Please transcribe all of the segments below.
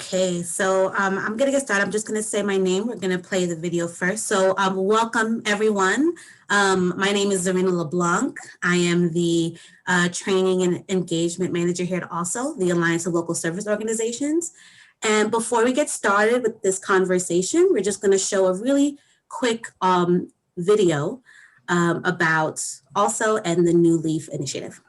Okay, so I'm gonna get started. I'm just gonna say my name. We're gonna play the video first. So welcome everyone. My name is Zarina LeBlanc. I am the Training and Engagement Manager here at also the Alliance of Local Service Organizations. And before we get started with this conversation, we're just gonna show a really quick video about also and the New Leaf Initiative.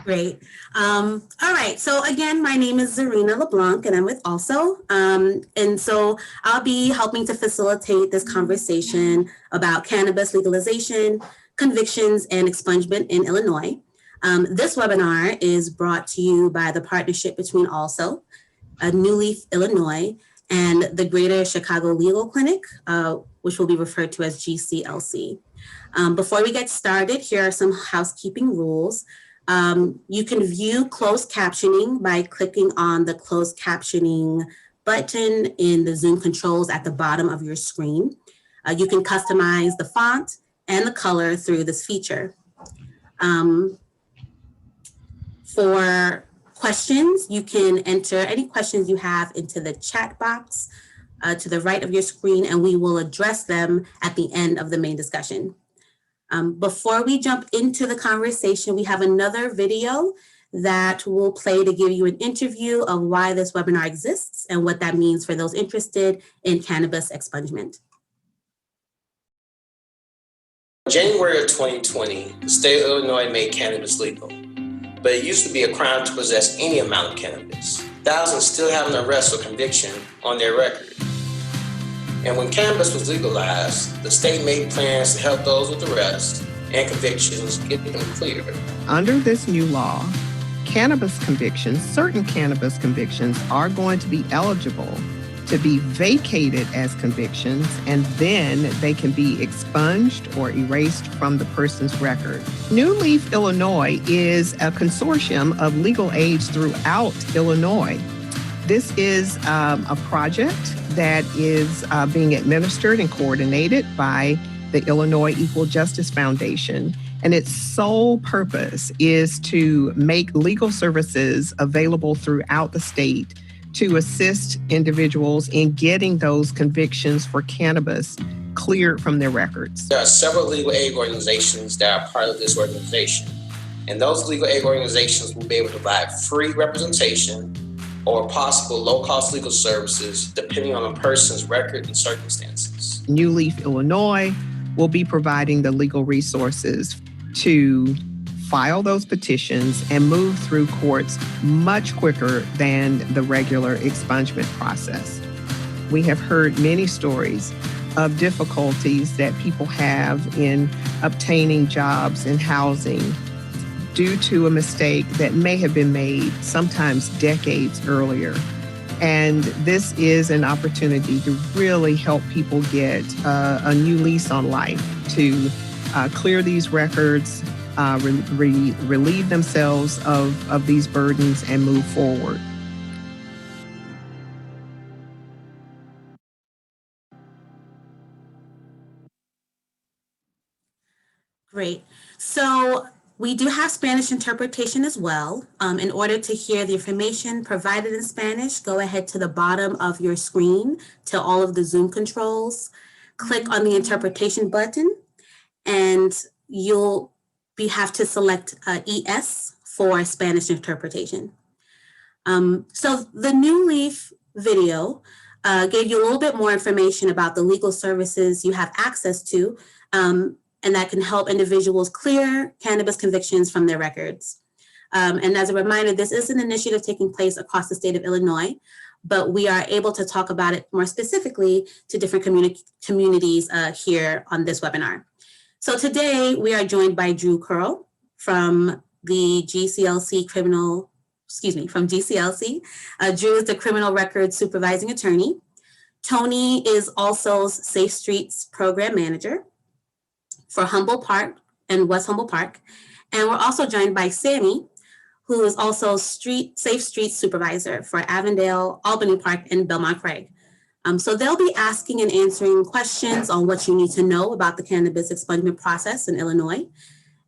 Great. All right. So again, my name is Zarina LeBlanc and I'm with Also. And so I'll be helping to facilitate this conversation about cannabis legalization, convictions, and expungement in Illinois. This webinar is brought to you by the partnership between Also, New Leaf, Illinois, and the Greater Chicago Legal Clinic, which will be referred to as GCLC. Before we get started, here are some housekeeping rules. You can view closed captioning by clicking on the closed captioning button in the Zoom controls at the bottom of your screen. You can customize the font and the color through this feature. For questions, you can enter any questions you have into the chat box to the right of your screen, and we will address them at the end of the main discussion. Before we jump into the conversation, we have another video that we'll play to give you an interview of why this webinar exists and what that means for those interested in cannabis expungement. In January of 2020, the state of Illinois made cannabis legal, but it used to be a crime to possess any amount of cannabis. Thousands still have an arrest or conviction on their record. And when cannabis was legalized, the state made plans to help those with arrests and convictions get them cleared. Under this new law, certain cannabis convictions are going to be eligible to be vacated as convictions, and then they can be expunged or erased from the person's record. New Leaf, Illinois is a consortium of legal aids throughout Illinois. This is a project that is being administered and coordinated by the Illinois Equal Justice Foundation. And its sole purpose is to make legal services available throughout the state to assist individuals in getting those convictions for cannabis cleared from their records. There are several legal aid organizations that are part of this organization. And those legal aid organizations will be able to provide free representation or possible low-cost legal services depending on a person's record and circumstances. New Leaf, Illinois will be providing the legal resources to file those petitions and move through courts much quicker than the regular expungement process. We have heard many stories of difficulties that people have in obtaining jobs and housing due to a mistake that may have been made sometimes decades earlier. And this is an opportunity to really help people get a new lease on life, to clear these records, relieve themselves of these burdens and move forward. Great. So we do have Spanish interpretation as well. In order to hear the information provided in Spanish, go ahead to the bottom of your screen to all of the Zoom controls, click on the interpretation button, and you'll have to select ES for Spanish interpretation. So the New Leaf video gave you a little bit more information about the legal services you have access to. and that can help individuals clear cannabis convictions from their records. And as a reminder, this is an initiative taking place across the state of Illinois, but we are able to talk about it more specifically to different communities here on this webinar. So today we are joined by Drew Curl from the GCLC from GCLC. Drew is the Criminal Records Supervising Attorney. Tony is also Safe Streets Program Manager for Humboldt Park and West Humboldt Park. And we're also joined by Sammy, who is also Safe Streets Supervisor for Avondale, Albany Park, and Belmont Craig. So they'll be asking and answering questions on what you need to know about the cannabis expungement process in Illinois.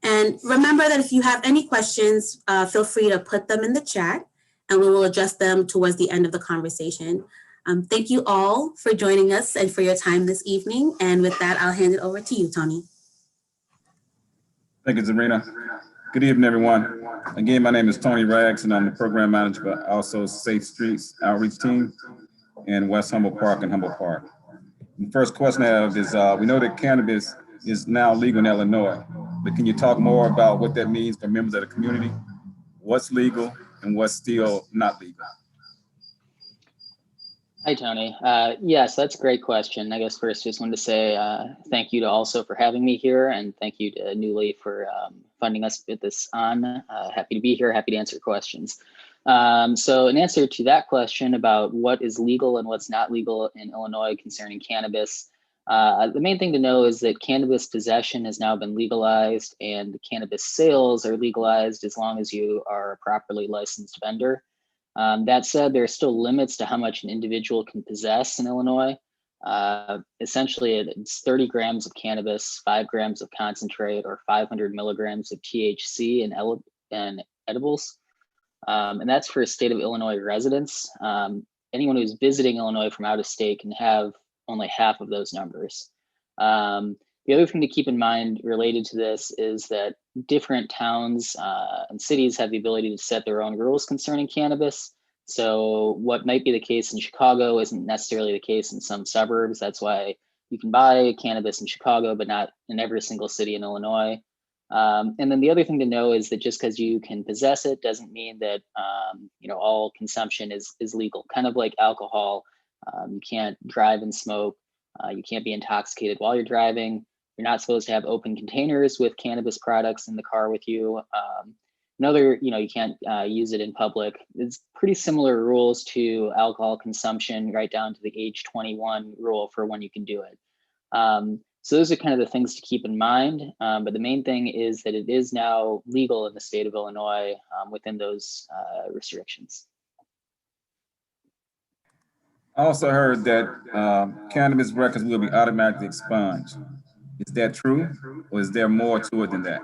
And remember that if you have any questions, feel free to put them in the chat and we will address them towards the end of the conversation. Thank you all for joining us and for your time this evening. And with that, I'll hand it over to you, Tony. Thank you, Zarina. Good evening, everyone. Again, my name is Tony Rags, and I'm the program manager, but also Safe Streets Outreach Team in West Humboldt Park and Humboldt Park. The first question I have is, we know that cannabis is now legal in Illinois, but can you talk more about what that means for members of the community? What's legal and what's still not legal? Hi, Tony. Yes, that's a great question. I guess first just wanted to say thank you to also for having me here, and thank you to Newly for funding us with this on. Happy to be here, happy to answer questions. So in answer to that question about what is legal and what's not legal in Illinois concerning cannabis, the main thing to know is that cannabis possession has now been legalized and cannabis sales are legalized as long as you are a properly licensed vendor. That said, there are still limits to how much an individual can possess in Illinois. Essentially, it's 30 grams of cannabis, 5 grams of concentrate, or 500 milligrams of THC and edibles. And that's for state of Illinois residents. Anyone who's visiting Illinois from out of state can have only half of those numbers. The other thing to keep in mind related to this is that different towns and cities have the ability to set their own rules concerning cannabis. So what might be the case in Chicago isn't necessarily the case in some suburbs. That's why you can buy cannabis in Chicago, but not in every single city in Illinois. And then the other thing to know is that just because you can possess it doesn't mean that all consumption is legal. Kind of like alcohol, you can't drive and smoke. You can't be intoxicated while you're driving. You're not supposed to have open containers with cannabis products in the car with you. You can't use it in public. It's pretty similar rules to alcohol consumption, right down to the age 21 rule for when you can do it. So those are kind of the things to keep in mind. But the main thing is that it is now legal in the state of Illinois within those restrictions. I also heard that cannabis records will be automatically expunged. Is that true, or is there more to it than that?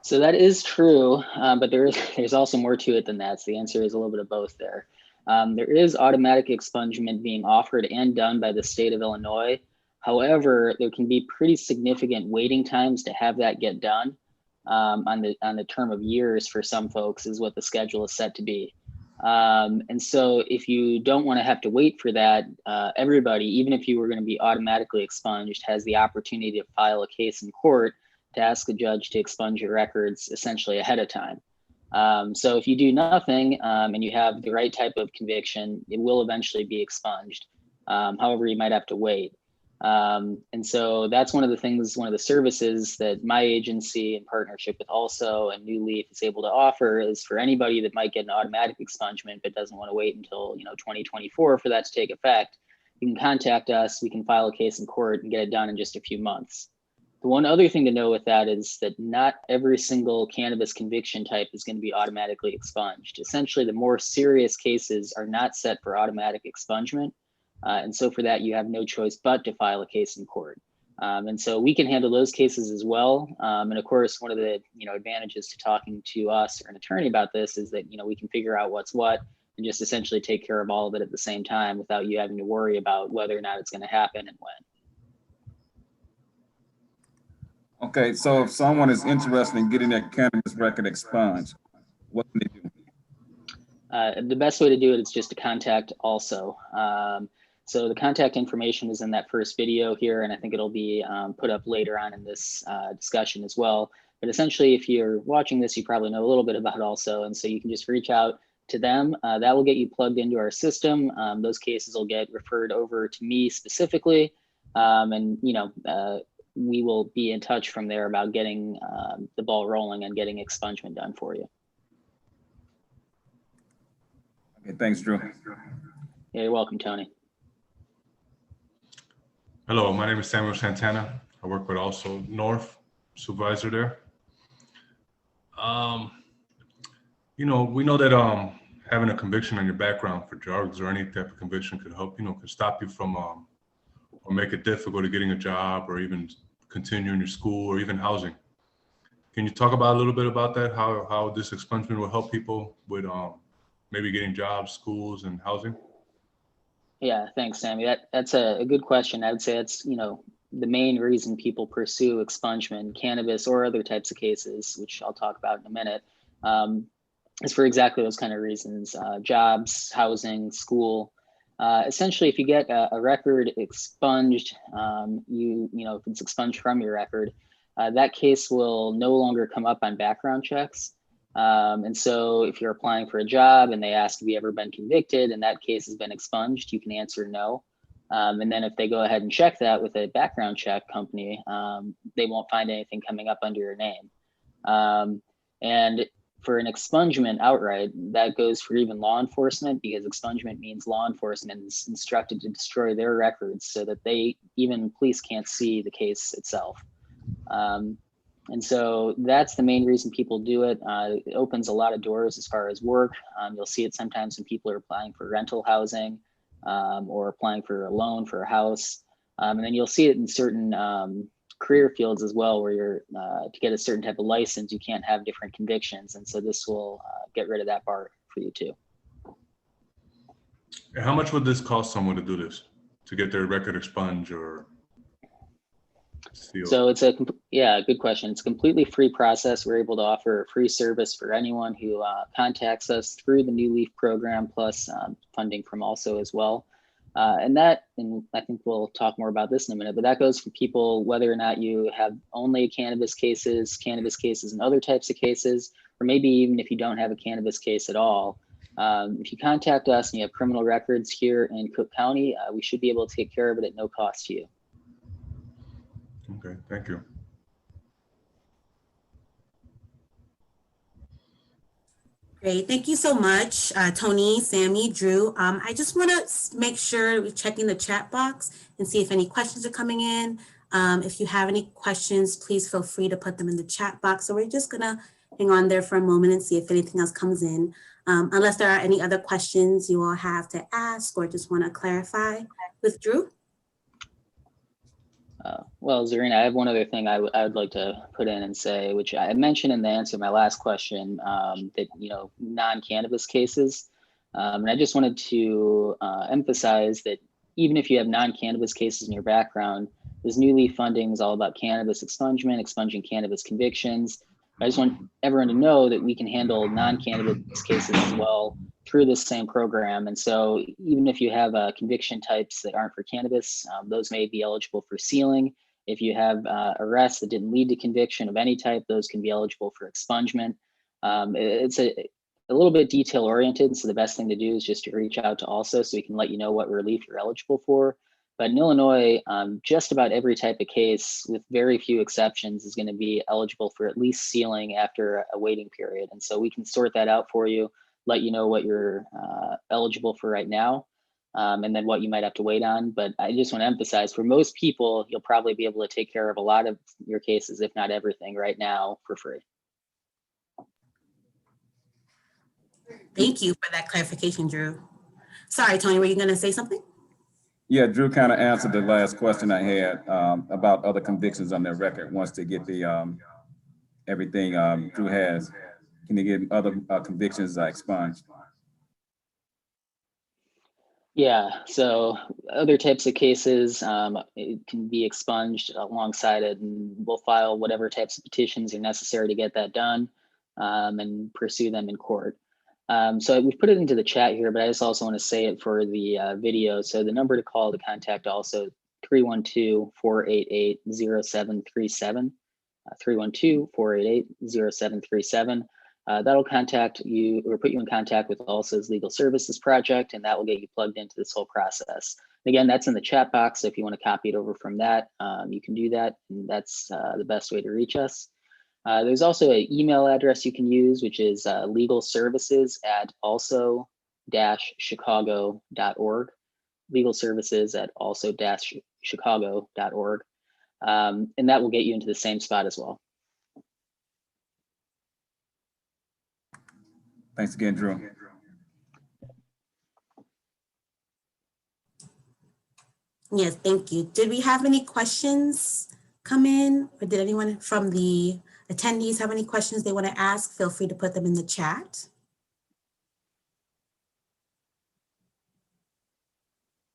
So that is true, but there's also more to it than that. So the answer is a little bit of both there. There is automatic expungement being offered and done by the state of Illinois. However, there can be pretty significant waiting times to have that get done. On the term of years for some folks is what the schedule is set to be. And so if you don't want to have to wait for that, everybody, even if you were going to be automatically expunged, has the opportunity to file a case in court to ask the judge to expunge your records essentially ahead of time. So if you do nothing and you have the right type of conviction, it will eventually be expunged. However, you might have to wait. And so that's one of the services that my agency in partnership with Also and New Leaf is able to offer is for anybody that might get an automatic expungement but doesn't want to wait until 2024 for that to take effect. You can contact us, we can file a case in court and get it done in just a few months. The one other thing to know with that is that not every single cannabis conviction type is going to be automatically expunged. Essentially, the more serious cases are not set for automatic expungement. And so for that, you have no choice but to file a case in court. And so we can handle those cases as well. And of course, one of the advantages to talking to us or an attorney about this is that we can figure out what's what and just essentially take care of all of it at the same time without you having to worry about whether or not it's going to happen and when. Okay, so if someone is interested in getting their cannabis record expunged, what can they do? The best way to do it is just to contact Also. So the contact information is in that first video here, and I think it'll be put up later on in this discussion as well. But essentially, if you're watching this, you probably know a little bit about it also, and so you can just reach out to them. That will get you plugged into our system. Those cases will get referred over to me specifically, and we will be in touch from there about getting the ball rolling and getting expungement done for you. Okay, thanks, Drew. Yeah, you're welcome, Tony. Hello, my name is Samuel Santana. I work with Also North, supervisor there. We know that having a conviction on your background for drugs or any type of conviction could help, could stop you from or make it difficult to getting a job or even continuing your school or even housing. Can you talk about a little bit about that? How this expungement will help people with maybe getting jobs, schools, and housing? Yeah, thanks, Sammy. That's a good question. I would say that's, the main reason people pursue expungement, cannabis, or other types of cases, which I'll talk about in a minute, is for exactly those kind of reasons: jobs, housing, school. Essentially, if you get a record expunged, if it's expunged from your record, that case will no longer come up on background checks. And so if you're applying for a job and they ask, have you ever been convicted, and that case has been expunged, you can answer no. And then if they go ahead and check that with a background check company, they won't find anything coming up under your name. And for an expungement outright, that goes for even law enforcement, because expungement means law enforcement is instructed to destroy their records so that even police can't see the case itself. And so that's the main reason people do it. It opens a lot of doors as far as work. You'll see it sometimes when people are applying for rental housing or applying for a loan for a house. And then you'll see it in certain career fields as well, where you're to get a certain type of license, you can't have different convictions. And so this will get rid of that bar for you too. How much would this cost someone to do this, to get their record expunged or sealed? So it's good question. It's a completely free process. We're able to offer a free service for anyone who contacts us through the New Leaf program, plus funding from Also as well. And I think we'll talk more about this in a minute, but that goes for people, whether or not you have only cannabis cases and other types of cases, or maybe even if you don't have a cannabis case at all. If you contact us and you have criminal records here in Cook County, we should be able to take care of it at no cost to you. Okay, thank you. Great. Thank you so much, Tony, Sammy, Drew. I just want to make sure we're checking the chat box and see if any questions are coming in. If you have any questions, please feel free to put them in the chat box. So we're just going to hang on there for a moment and see if anything else comes in. Unless there are any other questions you all have to ask or just want to clarify with Drew. Well, Zarina, I have one other thing I would like to put in and say, which I mentioned in the answer to my last question, that, non-cannabis cases. And I just wanted to emphasize that even if you have non-cannabis cases in your background, this New Leaf funding is all about cannabis expungement, expunging cannabis convictions. I just want everyone to know that we can handle non-cannabis cases as well through this same program. And so even if you have conviction types that aren't for cannabis, those may be eligible for sealing. If you have arrests that didn't lead to conviction of any type, those can be eligible for expungement. It's a little bit detail oriented. So the best thing to do is just to reach out to Also so we can let you know what relief you're eligible for. But in Illinois, just about every type of case, with very few exceptions, is going to be eligible for at least sealing after a waiting period. And so we can sort that out for you, let you know what you're eligible for right now, and then what you might have to wait on. But I just want to emphasize, for most people, you'll probably be able to take care of a lot of your cases, if not everything, right now for free. Thank you for that clarification, Drew. Sorry, Tony, were you going to say something? Yeah, Drew kind of answered the last question I had about other convictions on their record. Once they get the everything Drew has, can they get other convictions expunged? Yeah, so other types of cases, it can be expunged alongside it, and we'll file whatever types of petitions are necessary to get that done and pursue them in court. So we've put it into the chat here, but I just also want to say it for the video. So the number to call to contact also 312-488-0737, 312-488-0737. That'll contact you or put you in contact with ALSO's Legal Services Project, and that will get you plugged into this whole process. Again, that's in the chat box. So if you want to copy it over from that, you can do that. And that's the best way to reach us. There's also an email address you can use, which is legalservices@also-chicago.org, legalservices@also-chicago.org. And that will get you into the same spot as well. Thanks again, Drew. Yes, thank you. Did we have any questions come in, or did anyone from the attendees have any questions they want to ask? Feel free to put them in the chat.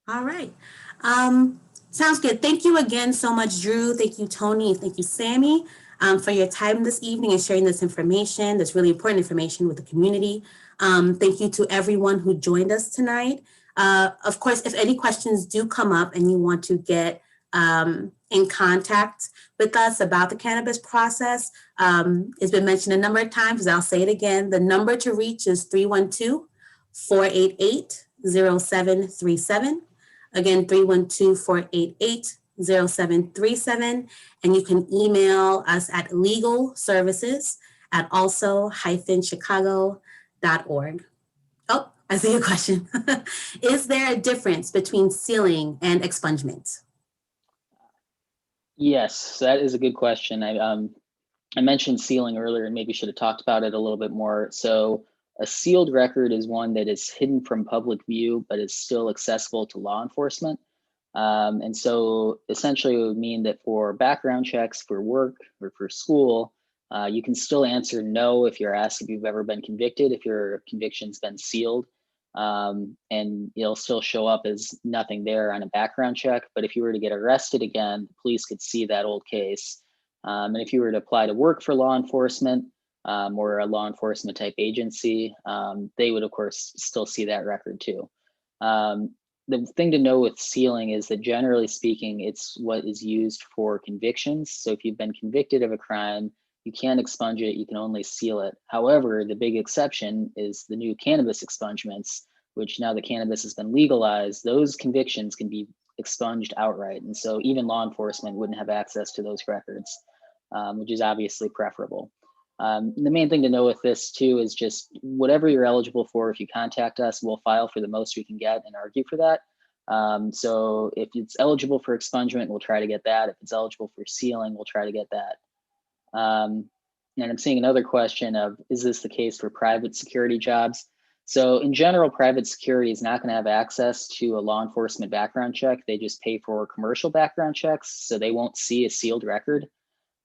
All right. Sounds good. Thank you again so much, Drew. Thank you, Tony. And thank you, Sammy, for your time this evening and sharing this information, this really important information with the community. Thank you to everyone who joined us tonight. Of course, if any questions do come up and you want to get in contact with us about the cannabis process, it's been mentioned a number of times. I'll say it again. The number to reach is 312-488-0737. Again, 312-488-0737. And you can email us at legalservices@also-chicago.org. Oh, I see a question. Is there a difference between sealing and expungement? Yes, that is a good question. I mentioned sealing earlier and maybe should have talked about it a little bit more. So a sealed record is one that is hidden from public view, but is still accessible to law enforcement. And so essentially it would mean that for background checks, for work or for school, you can still answer no if you're asked if you've ever been convicted, if your conviction's been sealed, and it'll still show up as nothing there on a background check. But if you were to get arrested again, the police could see that old case. And if you were to apply to work for law enforcement or a law enforcement type agency, they would of course still see that record too. The thing to know with sealing is that generally speaking, it's what is used for convictions. So if you've been convicted of a crime, you can't expunge it, you can only seal it. However, the big exception is the new cannabis expungements, which now that cannabis has been legalized, those convictions can be expunged outright. And so even law enforcement wouldn't have access to those records, which is obviously preferable. The main thing to know with this too is just whatever you're eligible for, if you contact us, we'll file for the most we can get and argue for that. So if it's eligible for expungement, we'll try to get that. If it's eligible for sealing, we'll try to get that. And I'm seeing another question of, is this the case for private security jobs? So in general, private security is not going to have access to a law enforcement background check. They just pay for commercial background checks, so they won't see a sealed record.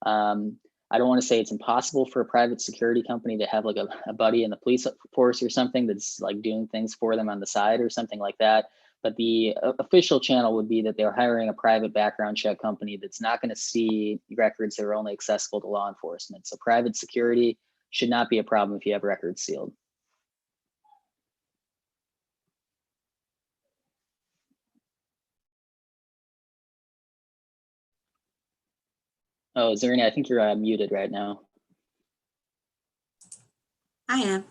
I don't want to say it's impossible for a private security company to have like a buddy in the police force or something that's like doing things for them on the side or something like that. But the official channel would be that they're hiring a private background check company that's not going to see records that are only accessible to law enforcement. So private security should not be a problem if you have records sealed. Oh, Zarina, I think you're muted right now. I am.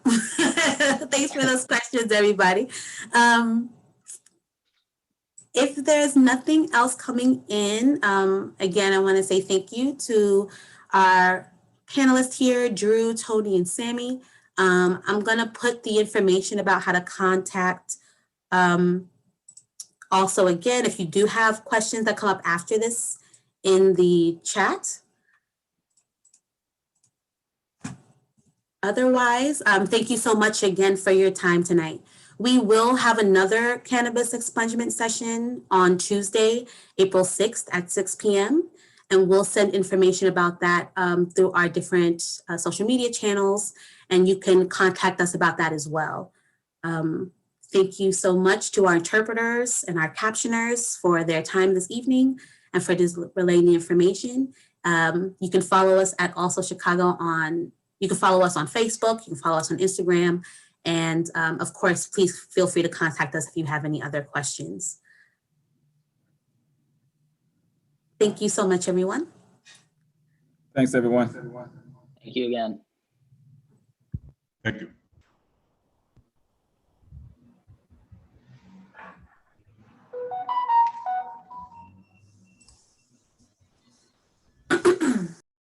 Thanks for those questions, everybody. If there's nothing else coming in, again, I want to say thank you to our panelists here, Drew, Tony, and Sammy. I'm going to put the information about how to contact. Also, again, if you do have questions that come up after this in the chat. Otherwise, thank you so much again for your time tonight. We will have another cannabis expungement session on Tuesday, April 6th at 6 p.m. And we'll send information about that through our different social media channels. And you can contact us about that as well. Thank you so much to our interpreters and our captioners for their time this evening and for just relaying the information. You can follow us at Also Chicago you can follow us on Facebook, you can follow us on Instagram, And of course, please feel free to contact us if you have any other questions. Thank you so much, everyone. Thanks, everyone. Thank you again. Thank you.